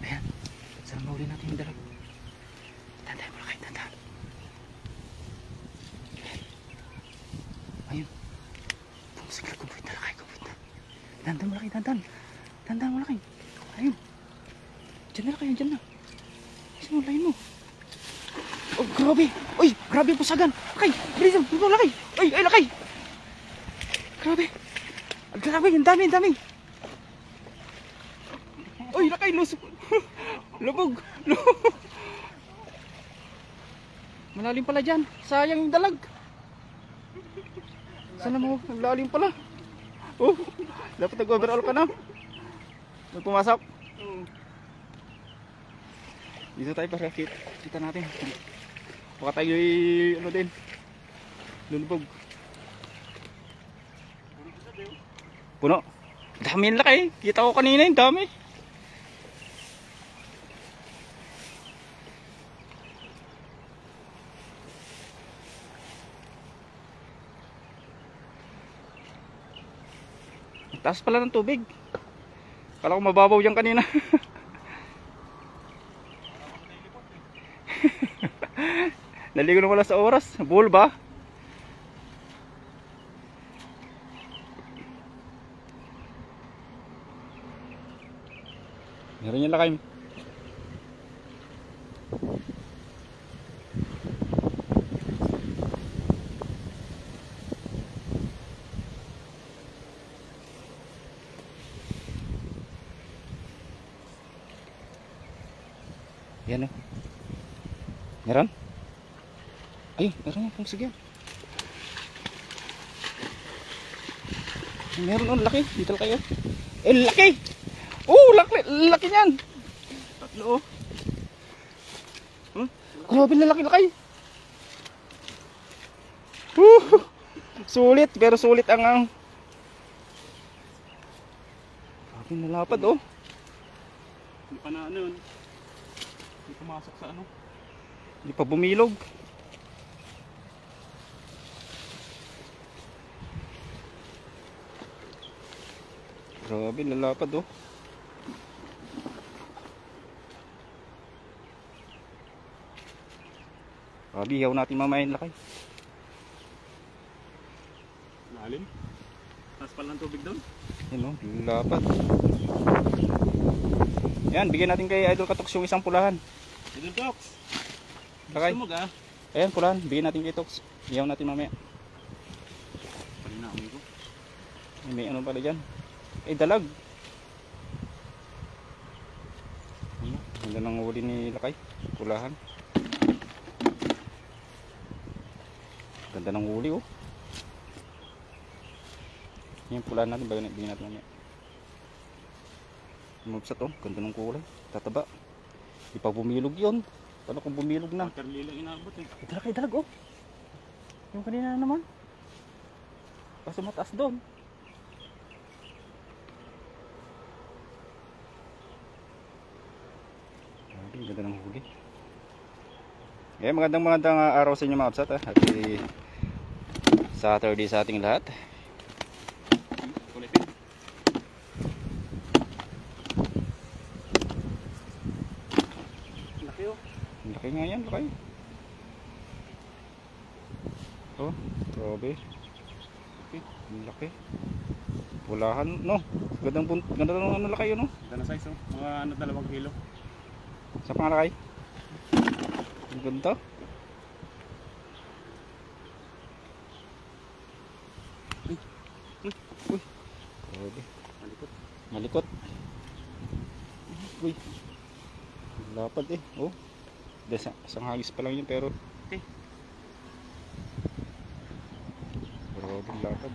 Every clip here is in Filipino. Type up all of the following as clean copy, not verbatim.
Ayan. Saan mahuli natin yung dalag? Tanda mo lang kayo, tanda. Ayun. Pumusagla, kumpuit na lang kayo, kumpuit na. Tanda mo lang kayo, tanda. Tanda mo lang kayo. Ayun. Diyan na lang kayo, diyan na. Saan mo lain mo? Oh, grabe. Uy, grabe yung pusagan. Lakay, bilisan, lakay. Uy, ay, lakay. Grabe. Grabe, ang dami, ang dami. Uy, lakay, lusok. Lubog. Malalim pala dyan. Sayang yung dalag. Sana mo, lalim pala. Oh, dapat nag-overall ka na. May pumasok. Dito tayo para kita natin. Baka tayo ano din. Lulubog. Puno. Dami yung laki. Kita ko kanina yung dami. Taas pala ng tubig. Kala ko mababaw dyan kanina. Naligo na wala sa oras. Bull ba? Meron yung lakay. Yan o. Meron? Ay, meron yung pumusag yan. Meron o, laki. Dito kayo. Eh, laki! Oh, laki niyan. Tatlo oh. Grabe na laki. Sulit, pero sulit ang grabe na lapad oh. Hindi pa na ano yun. Hindi pumasok sa ano. Hindi pa bumilog. Grabe, lalapad oh. Grabe, hiyaw natin mamayin lakay. Lalim. Taas pala ng tubig doon. Yan oh, lalapad. Yan, bigyan natin kay Idol Katoks yung isang pulahan. Idol Tox. Lakay. Gusto mo ga? Ayan, pulahan. Bigyan natin kay Toks. Hiyaw natin mamaya. Palinaoy ko. May ano pala dyan. Eh, dalag. Ganda ng huli ni lakay. Pulahan. Ganda ng huli oh. Yung pulahan natin, bigyan natin mamaya. Mabsat oh, ganda ng kulay. Tataba. Di pa bumilog yun. Paano kung bumilog na? Waterlily lang inaabot eh. Dalag oh. Yung kanina naman. Kaso mataas doon. Ganda ng huli. Yeah, magandang araw sa inyo mga kapsat. Happy Saturday sa ating lahat. Kulipin. Laki oh. Laki nga yan, laki. Oh, grabe. Laki. Pulahan, no? Ganda ng ano laki yun, no? Ganda na size oh. Mga ano 2 kilo. Sa pangalakay. Ang ganda. Uy. Grabe. Malikot. Uy. Lapad eh. Oh. Isang hagis pa lang yun pero. Okay. Grabe lapad.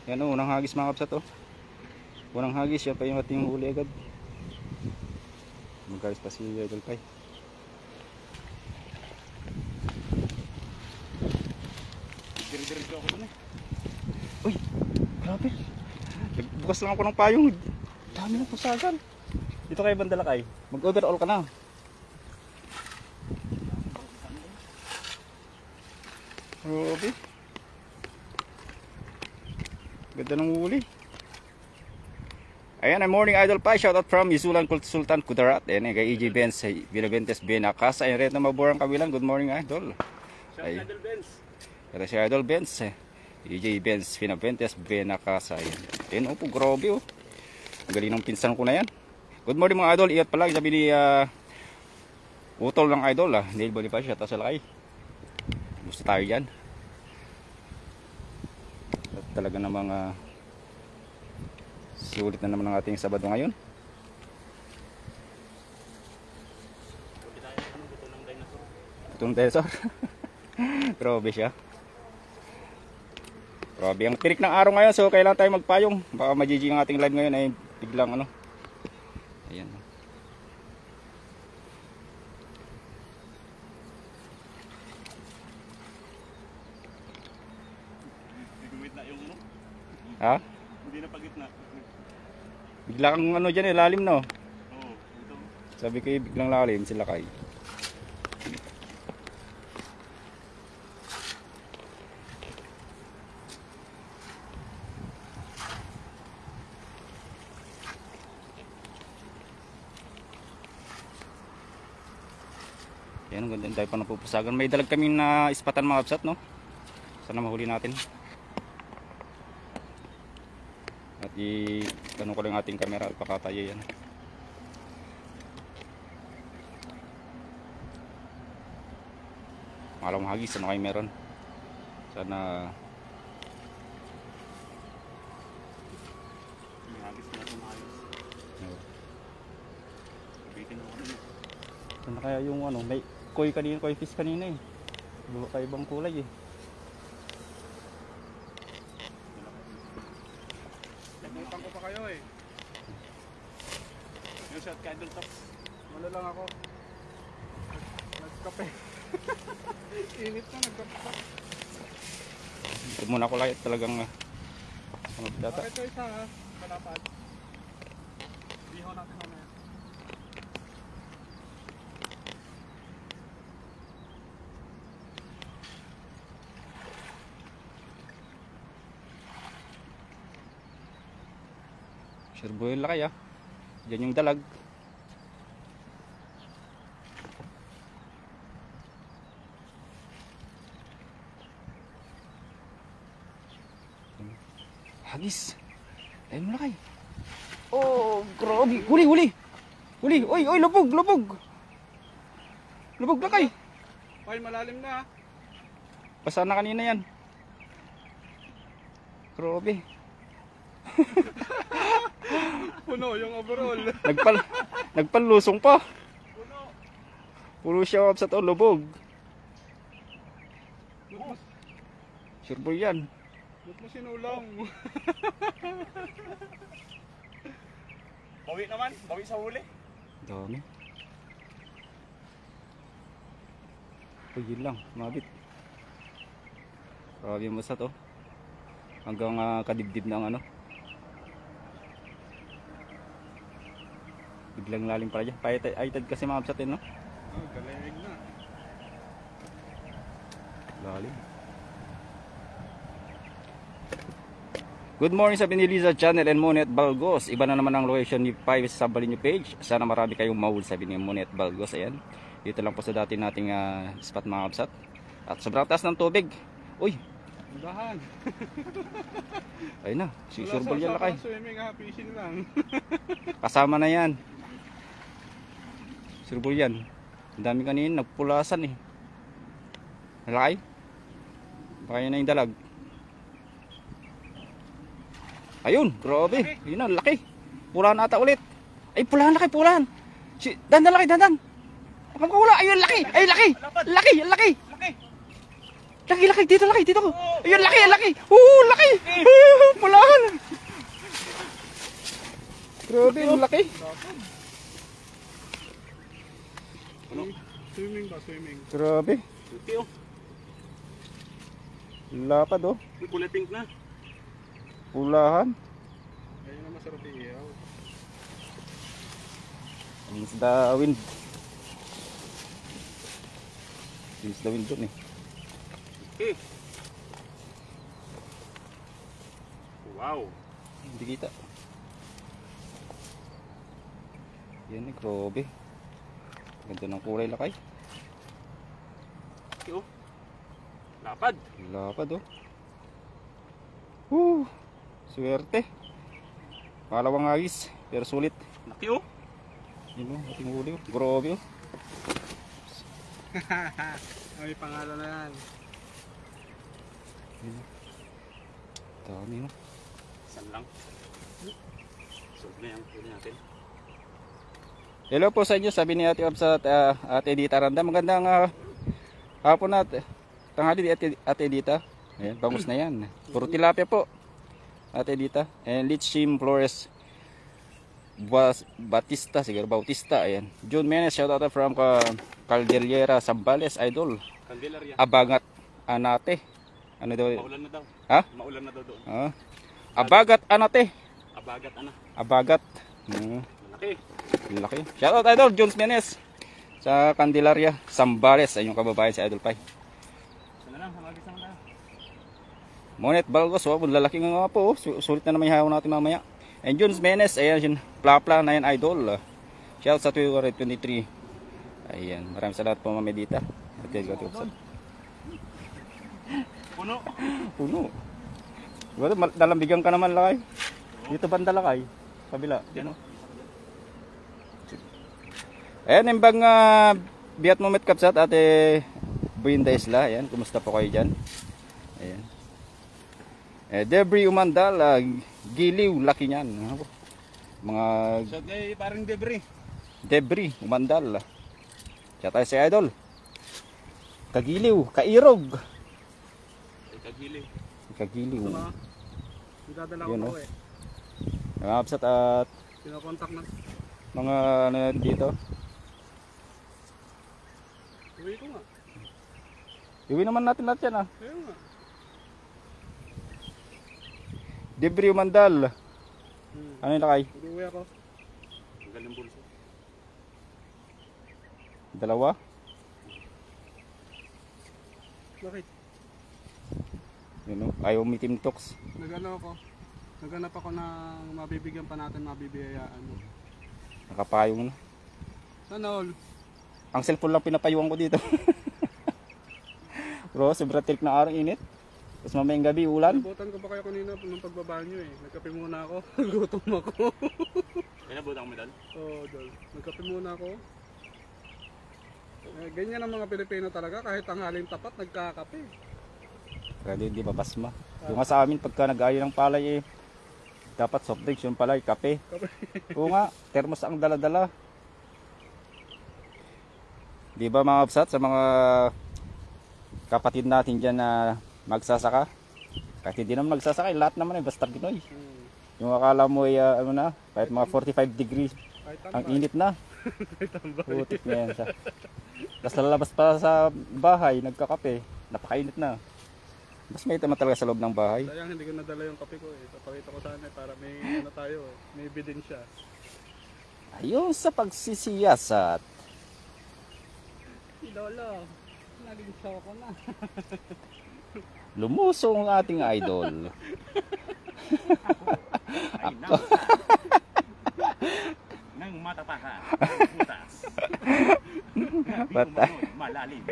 Yan oh, unang hagis mga kapsat oh. Unang hagis, yan pa yung ating huli agad. Magalis pa si Idol Pai. Diri-diretso ako dun eh. Uy, grabe. Bukas lang ako ng payong. Dami ng pusagan. Dito kayo bandala kay. Mag-overall ka na. Grabe. Ganda ng huli. Ayan, ang morning idol pa. Shoutout from Isulan Sultan Kudarat. Ayan, kay EJ Benz, Vilaventes Benacasa. Ayan, rin na maburang kabilang. Good morning idol. Shout Idol Benz. Ito si Idol Benz. EJ Benz, Vilaventes Benacasa. Ayan. Ayan, po, grabe oh. Ang galing ng pinsan ko na yan. Good morning mga idol. Iat pa lang. Sabi ni Utol ng idol. Neil Bonifacio. Ito sa lakay. Gusto tayo yan. At talaga namang sulit na naman ang ating Sabado ngayon. Ito ng dinosaur. Grabe siya. Grabe ang tirik ng araw ngayon, so kailangan tayo magpayong. Baka magiging ang ating live ngayon ay biglang ano. Ayan. Nagumit na yung ano? Ha? Hindi na pagitna. Bigla kang ano dyan lalim no? Oo, ito. Sabi ko biglang lalim sila kay. Yan, ang ganda tayo pa napupusagan. May dalag kami na ispatan mga absat, no? Sana mahuli natin. At ano ko lang ating camera, pakatayo yan. Malang hagis, ano kayo meron? Sana May hagis na ito maayos. Sabihin ako na. sana kaya yung ano, may koi kanina, koi fish kanina eh. Buka ibang kulay eh. Nagmutang ko pa kayo eh. Yung shot ka idol tops. Wala lang ako. Nagkape. Init na nagkape. Ito muna ko lang talagang ano data. Bakit ito isa ha? Malapad. Biho natin mamaya. Sure boy laki ah. Diyan yung dalag. Hagis. Ayun mo laki. Oh, grabe. Huli, huli. Huli. Oy, oy, lubog, lubog. Lubog laki. Ay, malalim na ha. Basa na kanina yan. Grabe. Puno yung overall. Nagpalusong pa. Puno. Puro siya sa to lubog. Sure boy yan. Ba't mo sinulang? Bawi naman, bawi sa huli. Dami. Oh, yun lang, mabit. Grabe mo sa to. Hanggang kadibdib ng ano. Biglang lalim pala dyan. Paitad kasi mga absatin, no? Oh, galing na. Lalim. Good morning sa Biniliza Channel and Monet Balgos. Iba na naman ang location ni 5 sa Sabalino page. Sana marami kayong mahul sabi ni Monet Balgos. Ayan. Dito lang po sa dati nating spot mga absat. At sobrang taas ng tubig. Uy! Dahan. Ayun na. Si Surbol yan lakay. Swimming ha, fishing lang. Kasama na yan. Surbol yan. Ang dami kanina. Nagpulasan eh. Lakay. Baka yun na yung dalag. Ayun, grabe. Yun na, laki. Pulahan ata ulit. Ay, pulahan, laki, pulahan. Dandan, laki, dandan. Makakawala. Ayun, laki. Ay, laki. Laki, laki. Laki, laki. Dito, laki, dito. Ayun, laki, laki. Laki. Pulahan. Grabe, yung laki. Ano? Swimming ba? Swimming. Grabe. Okay oh. Lapad, oh. May kulay pink na. Pulahan. Ayun na masarap iihaw. Against the wind. Against the wind dun eh. Okay. Wow. Hindi kita. Yan, grabe. Ganda ng kulay lakay. Oh. Lapad. Lapad oh. Woo! Swerte. Palawang ayos, pero sulit. Laki oh. Yun oh, ating huli oh. Grabe oh. May pangalan na yan. Yun oh. Dami oh. Isan lang. So na yung huli natin. Hello po sa inyo, sabi ni Ate Obs at Ate Edita Randa. Magandang hapon na tanghali di Ate Edita. Ayan, bangus na yan. Puro tilapia po. Ate Edita. And Lichim Flores Batista, siguro Bautista. Ayan. June Menes, shout out from Caldillera, Zambales, Idol. Candelaria. Abagat Anate. Ano daw? Maulan na daw. Ha? Maulan na daw doon. Abagat Anate. Abagat ana. Abagat. Malaki. Laki. Shout out Idol Jones Menes sa Candelaria, Zambales, ay yung kababayan si Idol Pai. Sana lang, hamagis naman tayo. Monet Balgos, oh, lalaki nga po, oh. Sulit na naman yung natin mamaya. And Jones Menes, ayan yun, Plapla na yan Idol. Shout out sa 23. Ayan, maraming salamat po Mami Dita. Puno. Puno. Dalambigan ka naman lakay. Dito banda lakay. Kabila. Yan oh. Ayan, imbang Biat Moment Kapsat, Ate Buinda Isla. Ayan, kumusta po kayo dyan? Ayan. Debris Umandal, Giliw, laki niyan. Mga Shout kay parang debris. Debris Umandal. Siya tayo si Idol. Kagiliw, Kairog. Kagili. Kagiliw. Dadala Yun, ko oh. eh. Mga Kapsat at Kinokontak na. mga ano dito. Uwi ko nga. Iwi naman natin lahat yan Kaya nga. Debris Umandal. Ano yung lakay? Uwi ako. Ang galing bulso. Dalawa? Bakit? Yun o. Ayaw may team talks. Naghanap ako ng mabibigyan pa natin, mabibiyayaan. Nakapayong na. Sana all. Ang cellphone lang pinapayuan ko dito. Bro, sobrang tirik na araw, init. Tapos mamayang gabi, ulan. Nabutan ko pa kayo kanina nung pagbaba nyo eh. Nagkape muna ako. Gutom ako. Kaya nabutan ko medal? Oo, Dol. Nagkape muna ako. Ganyan ang mga Pilipino talaga. Kahit tanghaling tapat, nagkakape. Kaya di ba pasma. Yung nga sa amin, pagka nag-ayo ng palay eh, dapat soft drinks, yung palay, kape. Oo nga, thermos ang dala-dala. Di ba mga Absat, sa mga kapatid natin dyan na magsasaka? Kahit hindi naman magsasaka, lahat naman ay basta Pinoy. Yung akala mo ay ano na, kahit mga 45 degrees, ang init na. Putik na yan siya. Tapos lalabas pa sa bahay, nagkakape, napakainit na. Mas may tama talaga sa loob ng bahay. Sayang hindi ko nadala yung kape ko eh. Papakita ko sana para may ano tayo eh. May ebidensya. Ayun sa pagsisiyasat. Lolo, naging show ko na. Lumusong ang ating idol. Ay, nang matapakan, butas. Patay. Malalim.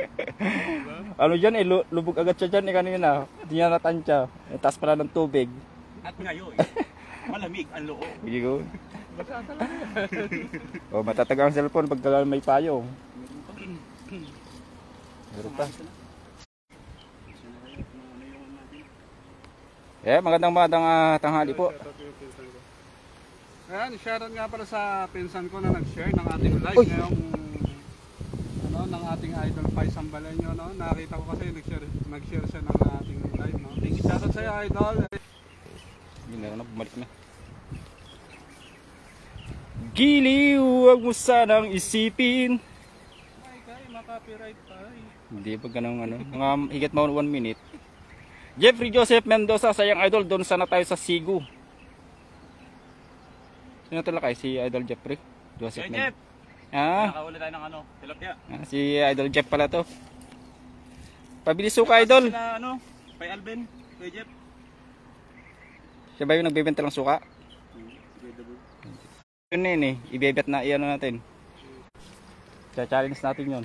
Ano dyan eh, lubog agad siya dyan eh kanina. Hindi niya natansya. Taas pala ng tubig. At ngayon, malamig ang loob. Hindi ko. Basta talaga. O, matatag ang cellphone pagka may payong. Meron pa. Magandang tanghali po. Ayan, shoutout nga pala sa pinsan ko na nag-share ng ating live ngayong ano, ng ating Idol Pai Sambalenyo, no? Nakita ko kasi nag-share siya ng ating live, no? Thank you, shoutout sa iyo, Idol. Hindi na, bumalik na. Giliw, huwag mo sanang isipin. Ay, makapiright tayo. Hindi ba ganun ano? Mga higit mo 1 minute. Jeffrey Joseph Mendoza, sayang Idol, doon sana tayo sa Sigu. Sino talaga kayo? Si Idol Jeffrey? Joseph Jeff! Nakahuli tayo ng ano, tilapia. Si Idol Jeff pala to. Pabili suka Idol. Sila ano, kay Alvin, kay Jeff. Siya ba yung nagbebenta ng suka? Yun yun eh, ibebet na iyan natin. Challenge natin yun.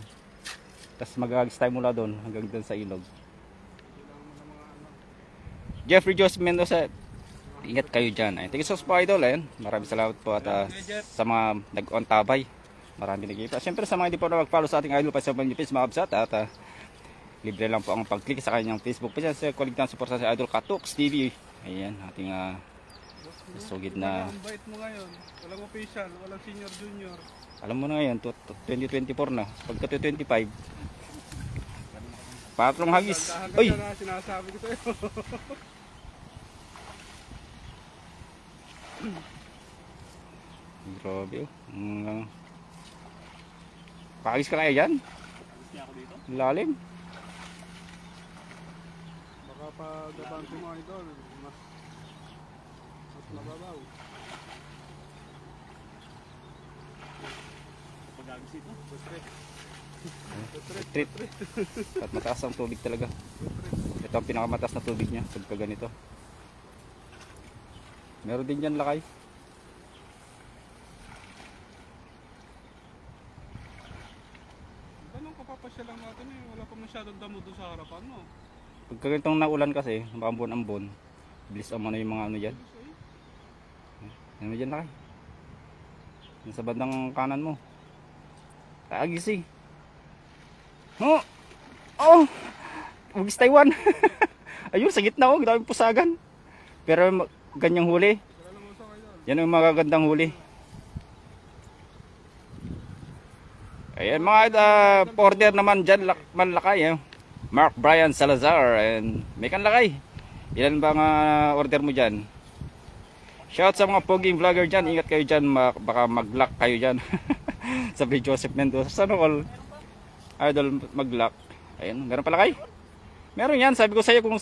Tapos mag-agis tayo mula doon hanggang doon sa ilog. Jeffrey Joseph Mendoza, ingat kayo dyan. Ay, thank you so much po, idol. Ayun, maraming salamat po at sa mga nag-ontabay. Maraming nag-iipa. Siyempre sa mga hindi po na mag-follow sa ating idol pa sa mga mga absat at libre lang po ang pag-click sa kanyang Facebook page. Sa kulig ng support sa Idol Katox TV. Ayan, ating sugid na. Ang bait mo ngayon. Walang official, walang senior junior. Alam mo na ngayon, 2024 na. Pagka 2025. Patrong hagis. Uy! Na, sinasabi ko sa'yo. Grabe oh. Pakagis ka kaya dyan? Lalim. Baka pa gabante mo idol, mas mababaw. Pag-agis ito, Retreat. At mataas ang tubig talaga. Ito ang pinakamataas na tubig niya pagka ganito. Meron din dyan lakay. Ganun kapapasya lang natin eh, wala pa masyadong damo doon sa harapan mo. Pagka ganitong naulan kasi, ambon-ambon, bilis ang ano yung mga ano dyan. Ano dyan lakay? Yan sa bandang kanan mo. Kaagis eh. Oh! Oh! Ugis Taiwan! Ayun, sa gitna oh, daming pusagan. Pero ganyang huli. Yan yung magagandang huli. Ayan mga order naman dyan, manlakay. Mark Brian Salazar. And may kanlakay. Ilan ba nga order mo dyan? Shout sa mga poging vlogger dyan. Ingat kayo dyan, baka mag-lock kayo dyan. Sabi Joseph Mendoza. Sana all idol mag-lock. Ayan, meron pala kayo? Meron yan, sabi ko sa iyo kung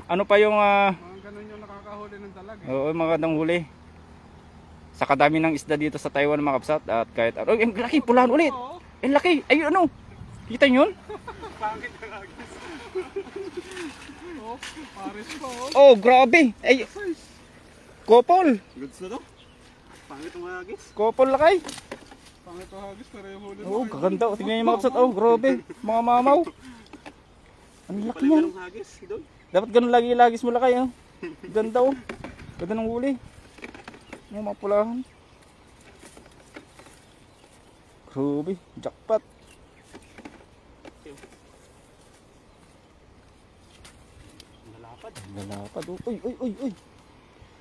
ano pa yung mga ganun yung nakakahuli ng dalag eh. Oo, mga gandang huli. Sa kadami ng isda dito sa Taiwan mga kapsat at kahit oh, ang laki, pulahan ulit. Ang laki. Ayun ano? Kita niyo 'yun? Pangit ng agis. Oh, pares pa oh. Oh, grabe. Ay. Kopol. Goods na to. Pangit ng agis. Kopol lakay. Pangit ang agis, pero yung huli. Oh, gaganda. Tingnan niyo mga kapsat. Oh, grabe. Mga mamaw. Ang laki niyan. Dapat ganun lagi-lagis mo lakay oh. Ganda oh. Ganda ng huli. Yung mga pulahan. Grabe, jackpot. Lalapad oh. Uy.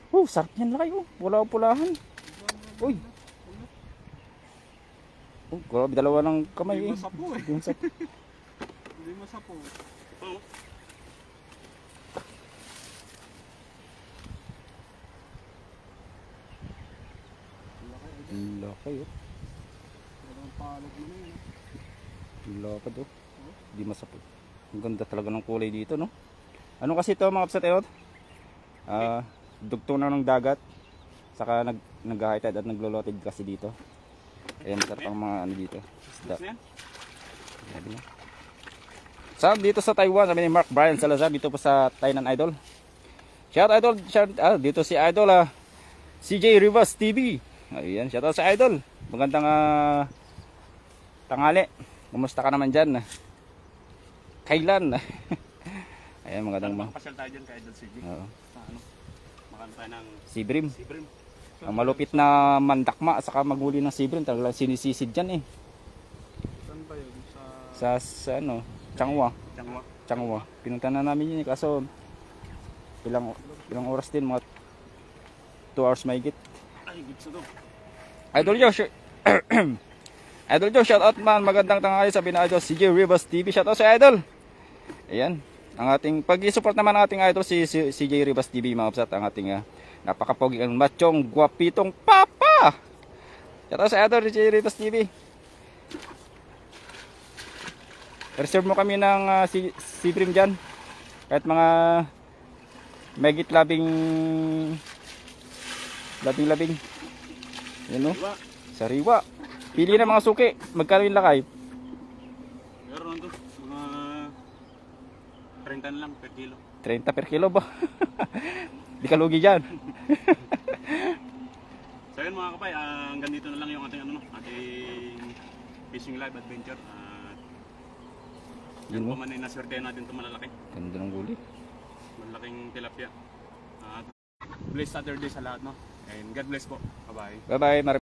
Oh, sarap niyan lakay oh. Wala pulahan. Uy. Oh, grabe, dalawa ng kamay eh. Hindi masapo eh. Hindi masapo. Oh. Laki oh. Walang palad mo na yun. Lapad oh. Di masapot. Ang ganda talaga ng kulay dito no. Ano kasi ito mga kapsat ayot? Dugtong na ng dagat. Saka nag-high tide at naglo-low tide kasi dito. Ayan, masarap ang mga ano dito. Isda. Saan dito sa Taiwan, sabi ni Mark Brian Salazar dito po sa Tainan Idol. Shout idol, dito si Idol CJ Rivas TV. Ayan, shout out sa Idol. Magandang tanghali. Kumusta ka naman dyan? Kailan? Ayan, magandang Pasyal tayo dyan kay Idol CJ. Oo. Sa ano? Makano tayo ng Sibrim. Sibrim. Ang malupit na mandakma saka maghuli ng sibrim talagang sinisisid dyan eh. Saan ba yun? Sa ano, Changwa. Pinunta na namin yun eh, kaso ilang oras din, mga 2 hours mahigit. Ay, good sa to. Idol Joe, Idol Joe, shout out man, magandang tanghali, sabi na Idol CJ Rivas TV, shout out sa Idol. Ayan, ang ating pag-i-support naman ang ating Idol si CJ Rivas TV mga kapsat, ang ating napakapogi ang machong guwapitong papa. Shout out sa Idol CJ Rivas TV. Reserve mo kami ng sibrim dyan. Kahit mga megit labing. Yan o. Sariwa. Pili na mga suki. Magkano yung lakay? Meron to. Mga 30 lang per kilo. 30 per kilo ba? Di ka lugi dyan. So yun yun mga kapay, hanggang dito na lang yung ating, ating fishing live adventure. Yan po man ay naswerte natin ito malalaki. Ganda ng huli. Malaking tilapia. Blessed Saturday sa lahat, no? And God bless po. Bye-bye. Bye-bye.